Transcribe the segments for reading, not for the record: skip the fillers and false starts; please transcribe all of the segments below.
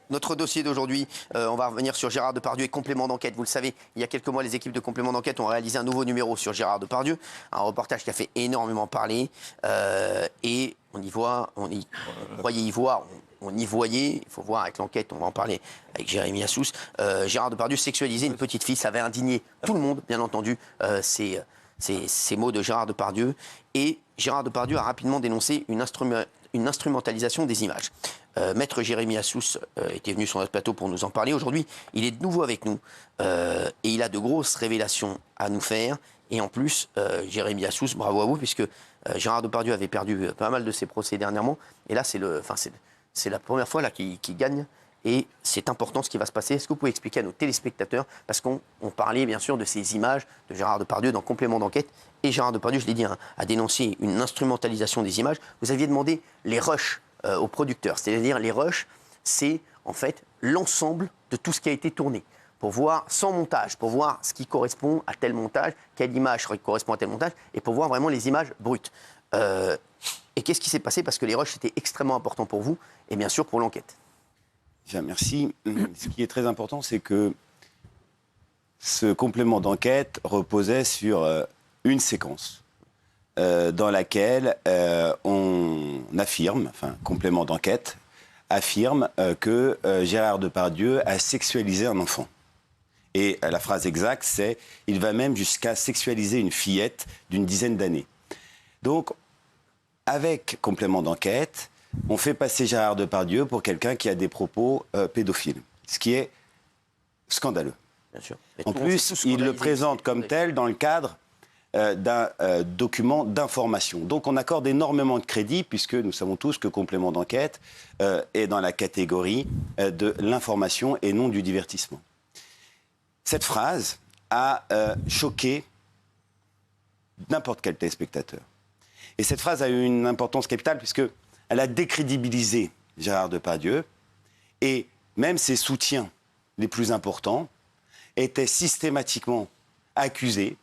Notre dossier d'aujourd'hui, on va revenir sur Gérard Depardieu et complément d'enquête. Vous le savez, il y a quelques mois, les équipes de complément d'enquête ont réalisé un nouveau numéro sur Gérard Depardieu, un reportage qui a fait énormément parler. Et on y voit, on y voyait, il faut voir avec l'enquête, on va en parler avec Jérémy Assous, Gérard Depardieu sexualisait une petite fille, ça avait indigné tout le monde, bien entendu, ces mots de Gérard Depardieu. Et Gérard Depardieu a rapidement dénoncé une instrumentalisation des images. Maître Jérémy Assous était venu sur notre plateau pour nous en parler. Aujourd'hui, il est de nouveau avec nous et il a de grosses révélations à nous faire. Et en plus, Jérémy Assous, bravo à vous, puisque Gérard Depardieu avait perdu pas mal de ses procès dernièrement. Et là, c'est la première fois qu'il gagne. Et c'est important ce qui va se passer. Est-ce que vous pouvez expliquer à nos téléspectateurs, parce qu'on parlait bien sûr de ces images de Gérard Depardieu dans Complément d'enquête, et Gérard Depardieu, je l'ai dit, a dénoncé une instrumentalisation des images. Vous aviez demandé les rushs aux producteurs, c'est-à-dire les rushs, c'est en fait l'ensemble de tout ce qui a été tourné, pour voir sans montage, pour voir ce qui correspond à tel montage, quelle image correspond à tel montage, et pour voir vraiment les images brutes. Et qu'est-ce qui s'est passé? Parce que les rushs étaient extrêmement importants pour vous, et bien sûr pour l'enquête. Bien, merci. Ce qui est très important, c'est que ce complément d'enquête reposait sur une séquence dans laquelle on affirme, enfin, complément d'enquête, affirme que Gérard Depardieu a sexualisé un enfant. Et la phrase exacte, c'est « il va même jusqu'à sexualiser une fillette d'une dizaine d'années ». Donc, avec complément d'enquête, on fait passer Gérard Depardieu pour quelqu'un qui a des propos pédophiles, ce qui est scandaleux. Bien sûr. En plus, il le présente comme tel dans le cadre d'un document d'information. Donc on accorde énormément de crédit, puisque nous savons tous que complément d'enquête est dans la catégorie de l'information et non du divertissement. Cette phrase a choqué n'importe quel téléspectateur. Et cette phrase a eu une importance capitale, puisqu'elle a décrédibilisé Gérard Depardieu, et même ses soutiens les plus importants étaient systématiquement accusés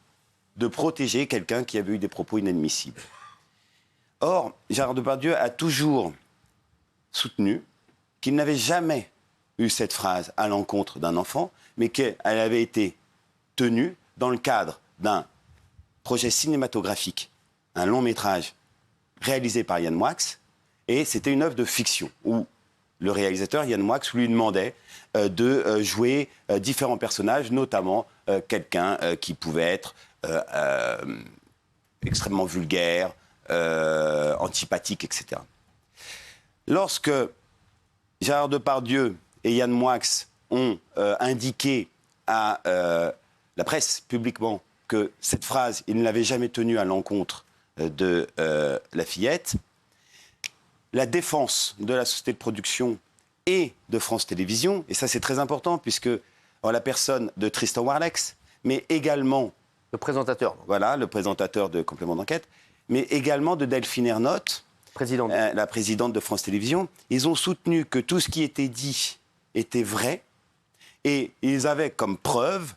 de protéger quelqu'un qui avait eu des propos inadmissibles. Or, Gérard Depardieu a toujours soutenu qu'il n'avait jamais eu cette phrase à l'encontre d'un enfant, mais qu'elle avait été tenue dans le cadre d'un projet cinématographique, un long métrage réalisé par Yann Moix, et c'était une œuvre de fiction où le réalisateur Yann Moix lui demandait de jouer différents personnages, notamment quelqu'un qui pouvait être extrêmement vulgaire, antipathique, etc. Lorsque Gérard Depardieu et Yann Moix ont indiqué à la presse publiquement que cette phrase, il ne l'avait jamais tenue à l'encontre de la fillette, la défense de la société de production et de France Télévisions, et ça c'est très important puisque en la personne de Tristan Warlex, mais également le présentateur. Voilà, le présentateur de Complément d'enquête, mais également de Delphine Ernotte, la présidente de France Télévisions. Ils ont soutenu que tout ce qui était dit était vrai et ils avaient comme preuve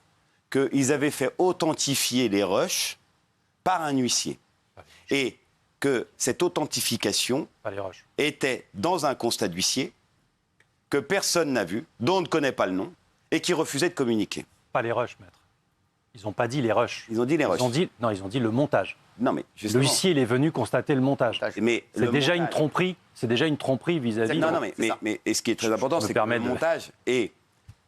qu'ils avaient fait authentifier les rushs par un huissier. Et que cette authentification était dans un constat d'huissier que personne n'a vu, dont on ne connaît pas le nom, et qui refusait de communiquer. Pas les rushs, maître. Ils n'ont pas dit les rushs. Ils ont dit les rushs. Ils ont dit le montage. Non, mais justement. L'huissier, il est venu constater le montage. Mais c'est déjà une tromperie. C'est déjà une tromperie vis-à-vis. Non, mais ce qui est très important, c'est que le montage est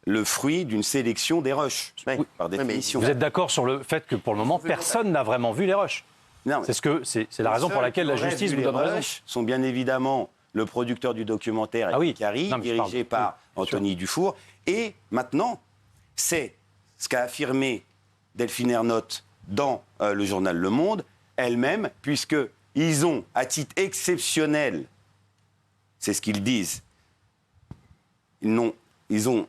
le fruit d'une sélection des rushs, par définition. Vous êtes d'accord sur le fait que pour le moment, personne n'a vraiment vu les rushs? C'est la raison pour laquelle la justice vous donne raison. Sont bien évidemment le producteur du documentaire Carrie, dirigé par Anthony Dufour. Et maintenant, c'est ce qu'a affirmé Delphine Ernotte dans le journal Le Monde, elle-même, puisqu'ils ont, à titre exceptionnel, c'est ce qu'ils disent, ils ont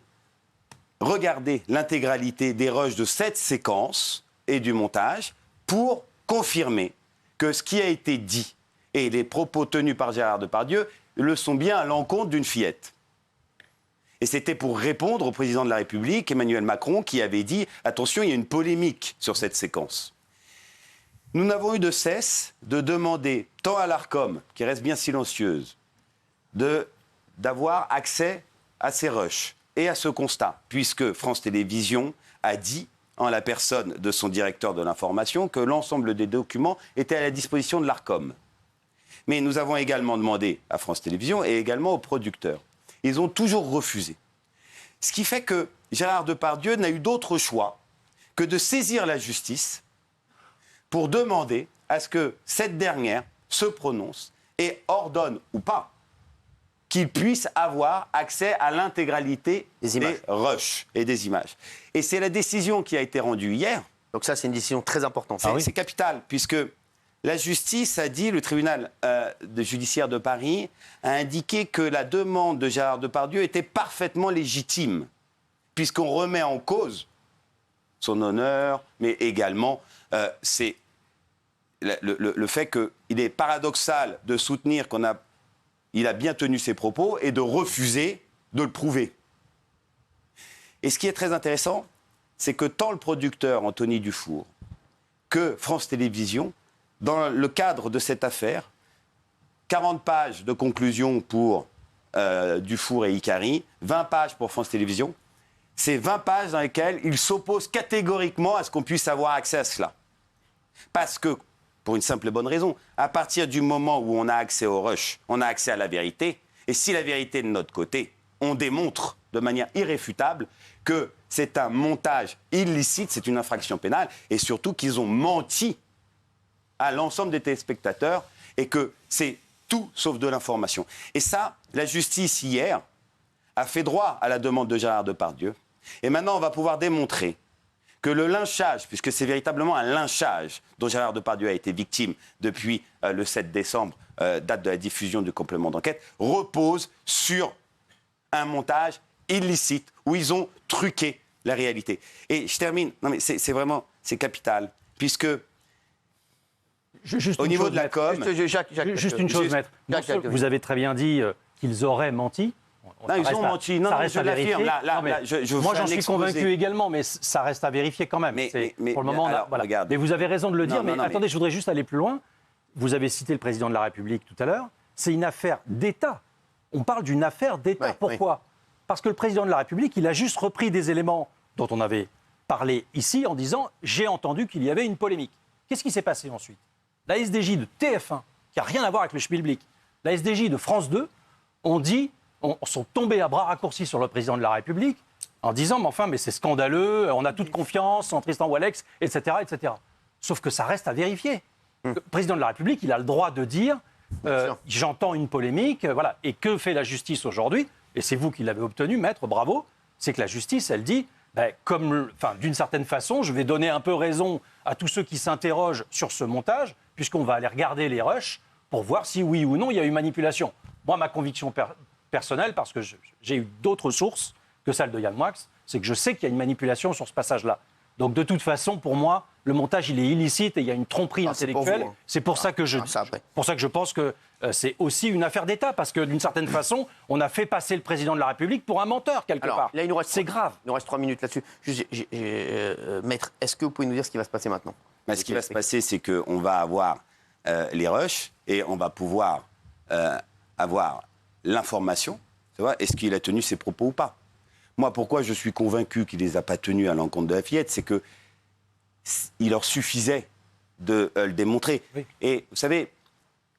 regardé l'intégralité des rushs de cette séquence et du montage pour confirmer que ce qui a été dit et les propos tenus par Gérard Depardieu le sont bien à l'encontre d'une fillette. Et c'était pour répondre au président de la République, Emmanuel Macron, qui avait dit « Attention, il y a une polémique sur cette séquence ». Nous n'avons eu de cesse de demander, tant à l'Arcom, qui reste bien silencieuse, d'avoir accès à ces rushs et à ce constat, puisque France Télévisions a dit, en la personne de son directeur de l'information, que l'ensemble des documents étaient à la disposition de l'Arcom. Mais nous avons également demandé à France Télévisions et également aux producteurs. Ils ont toujours refusé. Ce qui fait que Gérard Depardieu n'a eu d'autre choix que de saisir la justice pour demander à ce que cette dernière se prononce et ordonne ou pas qu'il puisse avoir accès à l'intégralité des rushs et des images. Et c'est la décision qui a été rendue hier. Donc ça, c'est une décision très importante. C'est capital, puisque la justice a dit, le tribunal judiciaire de Paris a indiqué que la demande de Gérard Depardieu était parfaitement légitime, puisqu'on remet en cause son honneur, mais également c'est le fait qu'il est paradoxal de soutenir il a bien tenu ses propos et de refuser de le prouver. Et ce qui est très intéressant, c'est que tant le producteur Anthony Dufour que France Télévisions, dans le cadre de cette affaire, 40 pages de conclusion pour Dufour et Icari, 20 pages pour France Télévisions, c'est 20 pages dans lesquelles ils s'opposent catégoriquement à ce qu'on puisse avoir accès à cela. Parce que, pour une simple et bonne raison, à partir du moment où on a accès au rush, on a accès à la vérité, et si la vérité est de notre côté, on démontre de manière irréfutable que c'est un montage illicite, c'est une infraction pénale, et surtout qu'ils ont menti à l'ensemble des téléspectateurs, et que c'est tout sauf de l'information. Et ça, la justice hier a fait droit à la demande de Gérard Depardieu, et maintenant on va pouvoir démontrer que le lynchage, puisque c'est véritablement un lynchage dont Gérard Depardieu a été victime depuis le 7 décembre, date de la diffusion du complément d'enquête, repose sur un montage illicite où ils ont truqué la réalité. Et je termine, non mais c'est capital, puisque au niveau de la com... Juste une chose, maître. Vous avez très bien dit qu'ils auraient menti. Non, ils ont menti. Non, je l'affirme. Moi, j'en suis convaincu également, mais ça reste à vérifier quand même. Mais pour le moment, voilà. Mais vous avez raison de le dire. Mais attendez, je voudrais juste aller plus loin. Vous avez cité le président de la République tout à l'heure. C'est une affaire d'État. On parle d'une affaire d'État. Pourquoi ? Parce que le président de la République, il a juste repris des éléments dont on avait parlé ici en disant « j'ai entendu qu'il y avait une polémique ». Qu'est-ce qui s'est passé ensuite ? La SDJ de TF1, qui n'a rien à voir avec le schmilblick, la SDJ de France 2, sont tombés à bras raccourcis sur le président de la République en disant mais c'est scandaleux, on a toute confiance en Tristan Wallex, etc., etc. Sauf que ça reste à vérifier. Le président de la République, il a le droit de dire j'entends une polémique, voilà. Et que fait la justice aujourd'hui ? Et c'est vous qui l'avez obtenu, maître, bravo. C'est que la justice, elle dit d'une certaine façon, je vais donner un peu raison à tous ceux qui s'interrogent sur ce montage, puisqu'on va aller regarder les rushs pour voir si oui ou non il y a eu manipulation. Moi, ma conviction personnelle, parce que j'ai eu d'autres sources que celle de Yann Moix, c'est que je sais qu'il y a une manipulation sur ce passage-là. Donc de toute façon, pour moi, le montage, il est illicite et il y a une tromperie intellectuelle. C'est pour ça que je pense que c'est aussi une affaire d'État, parce que d'une certaine façon, on a fait passer le président de la République pour un menteur, quelque part. Là, c'est grave. Il nous reste 3 minutes là-dessus. Maître, est-ce que vous pouvez nous dire ce qui va se passer maintenant ? Ce qui va se passer, c'est qu'on va avoir les rushs et on va pouvoir avoir l'information. Est-ce qu'il a tenu ses propos ou pas ? Moi, pourquoi je suis convaincu qu'il ne les a pas tenus à l'encontre de la fillette, c'est qu'il leur suffisait de le démontrer. Oui. Et vous savez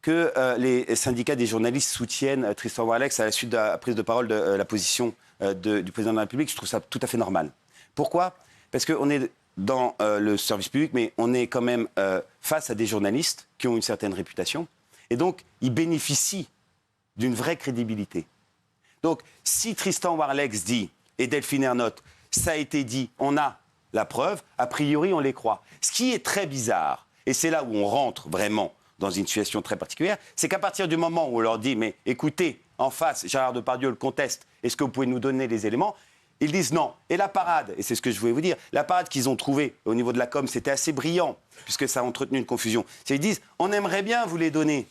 que les syndicats des journalistes soutiennent Tristan Wallex à la suite de la prise de parole de la position du président de la République. Je trouve ça tout à fait normal. Pourquoi ? Parce qu'on est dans le service public, mais on est quand même face à des journalistes qui ont une certaine réputation. Et donc, ils bénéficient d'une vraie crédibilité. Donc, si Tristan Wallex dit, et Delphine Ernotte, ça a été dit, on a la preuve, a priori, on les croit. Ce qui est très bizarre, et c'est là où on rentre vraiment dans une situation très particulière, c'est qu'à partir du moment où on leur dit, mais écoutez, en face, Gérard Depardieu le conteste, est-ce que vous pouvez nous donner les éléments ? Ils disent non. Et la parade, et c'est ce que je voulais vous dire, la parade qu'ils ont trouvée au niveau de la com, c'était assez brillant, puisque ça a entretenu une confusion. C'est qu'ils disent, on aimerait bien vous les donner,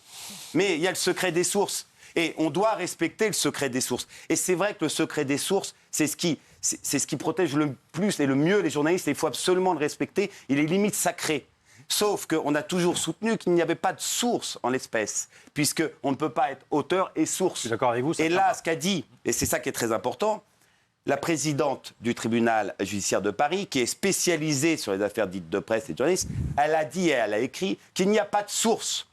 mais il y a le secret des sources. Et on doit respecter le secret des sources. Et c'est vrai que le secret des sources, c'est ce qui protège le plus et le mieux les journalistes, et il faut absolument le respecter. Il est limite sacré. Sauf qu'on a toujours soutenu qu'il n'y avait pas de source en l'espèce, puisqu'on ne peut pas être auteur et source. Je suis d'accord avec vous. Et là, ce qu'a dit, et c'est ça qui est très important, la présidente du tribunal judiciaire de Paris, qui est spécialisée sur les affaires dites de presse et de journalistes, elle a dit et elle a écrit qu'il n'y a pas de source.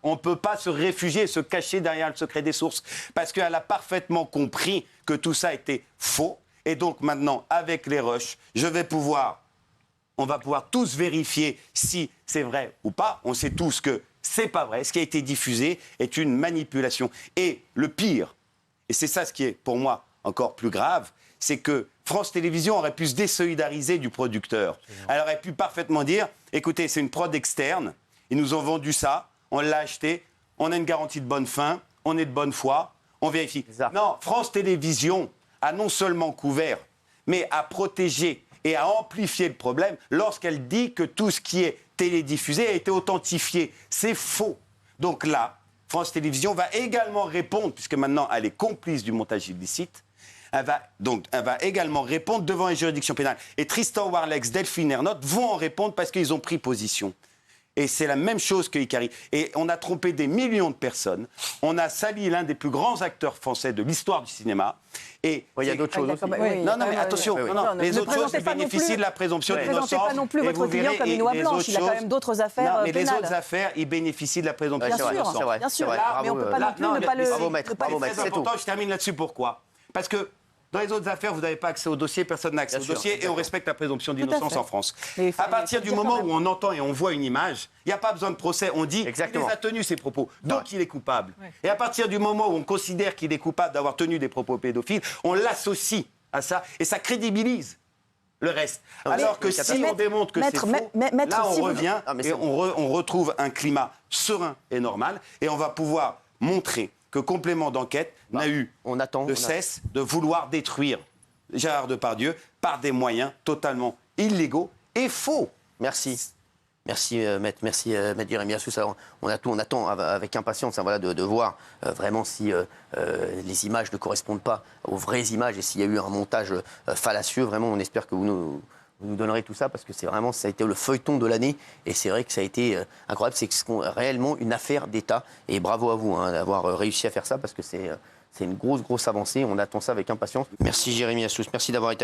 On ne peut pas se réfugier et se cacher derrière le secret des sources, parce qu'elle a parfaitement compris que tout ça était faux. Et donc maintenant, avec les rushs, on va pouvoir tous vérifier si c'est vrai ou pas. On sait tous que c'est pas vrai. Ce qui a été diffusé est une manipulation. Et le pire, et c'est ça ce qui est pour moi encore plus grave, c'est que France Télévisions aurait pu se désolidariser du producteur. Elle aurait pu parfaitement dire, écoutez, c'est une prod externe, ils nous ont vendu ça, on l'a acheté, on a une garantie de bonne fin, on est de bonne foi, on vérifie. Non, France Télévisions a non seulement couvert, mais a protégé et a amplifié le problème lorsqu'elle dit que tout ce qui est télédiffusé a été authentifié. C'est faux. Donc là, France Télévisions va également répondre, puisque maintenant elle est complice du montage illicite, elle va également répondre devant les juridictions pénales. Et Tristan Warlex, Delphine Ernotte vont en répondre parce qu'ils ont pris position. Et c'est la même chose que Ikari. Et on a trompé des millions de personnes. On a sali l'un des plus grands acteurs français de l'histoire du cinéma. Et il y a d'autres choses aussi. Non, mais attention. Les autres choses bénéficient de la présomption d'innocence. Ne présentez pas non plus votre client comme une oie blanche. Il a quand même d'autres affaires pénales. Mais les autres affaires, ils bénéficient de la présomption d'innocence. Bien sûr. Mais on ne peut pas non plus ne pas le... Bravo, maître. C'est important, je termine là-dessus. Pourquoi ? Parce que dans les autres affaires, vous n'avez pas accès au dossier, personne n'a accès au dossier, et on respecte la présomption d'innocence en France. À partir du moment où on entend et on voit une image, il n'y a pas besoin de procès, on dit qu'il a tenu ses propos, donc il est coupable. Et à partir du moment où on considère qu'il est coupable d'avoir tenu des propos pédophiles, on l'associe à ça, et ça crédibilise le reste. Alors que si on démontre que c'est faux, là on revient et on retrouve un climat serein et normal, et on va pouvoir montrer que Complément d'enquête n'a eu de cesse de vouloir détruire Gérard Depardieu par des moyens totalement illégaux et faux. Merci. Merci, maître. Merci, maître Jérémy Assous. On attend avec impatience de voir vraiment si les images ne correspondent pas aux vraies images et s'il y a eu un montage fallacieux. Vraiment, on espère que vous nous donnerez tout ça parce que ça a été le feuilleton de l'année et c'est vrai que ça a été incroyable. C'est réellement une affaire d'État et bravo à vous d'avoir réussi à faire ça parce que c'est une grosse avancée. On attend ça avec impatience. Merci Jérémy Assous. Merci d'avoir été avec nous.